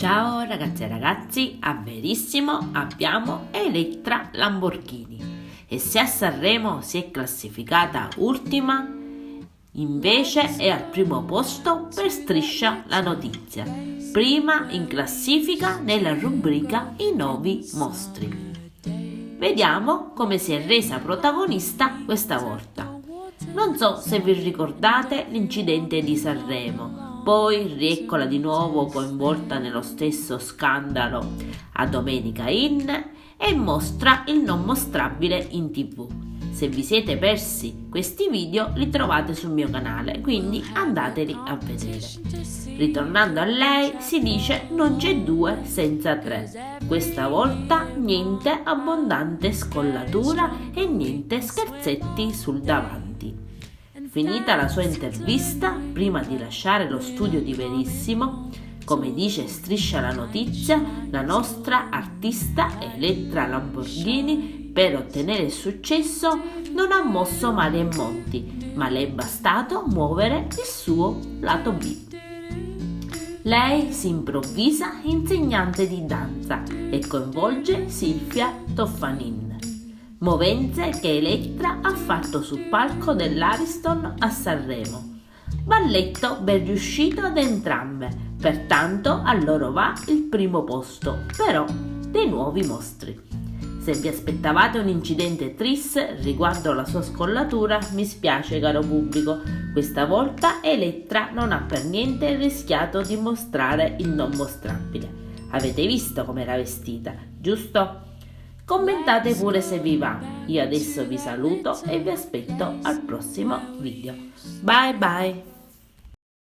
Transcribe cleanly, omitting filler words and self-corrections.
Ciao ragazze e ragazzi, a Verissimo abbiamo Elettra Lamborghini e se a Sanremo si è classificata ultima, invece è al primo posto per Striscia la Notizia, prima in classifica nella rubrica I nuovi mostri. Vediamo come si è resa protagonista questa volta. Non so se vi ricordate l'incidente di Sanremo. Poi rieccola di nuovo coinvolta nello stesso scandalo a Domenica In e mostra il non mostrabile in TV. Se vi siete persi questi video li trovate sul mio canale, quindi andateli a vedere. Ritornando a lei, si dice non c'è due senza tre. Questa volta niente abbondante scollatura e niente scherzetti sul davanti. Finita la sua intervista, prima di lasciare lo studio di Verissimo, come dice Striscia la Notizia, la nostra artista Elettra Lamborghini per ottenere il successo non ha mosso mari e monti, ma le è bastato muovere il suo lato B. Lei si improvvisa insegnante di danza e coinvolge Silvia Toffanin. Movenze che Elettra ha fatto sul palco dell'Ariston a Sanremo. Balletto ben riuscito ad entrambe, pertanto a loro va il primo posto, però dei nuovi mostri. Se vi aspettavate un incidente triste riguardo la sua scollatura, mi spiace caro pubblico, questa volta Elettra non ha per niente rischiato di mostrare il non mostrabile. Avete visto com'era vestita, giusto? Commentate pure se vi va. Io adesso vi saluto e vi aspetto al prossimo video. Bye bye!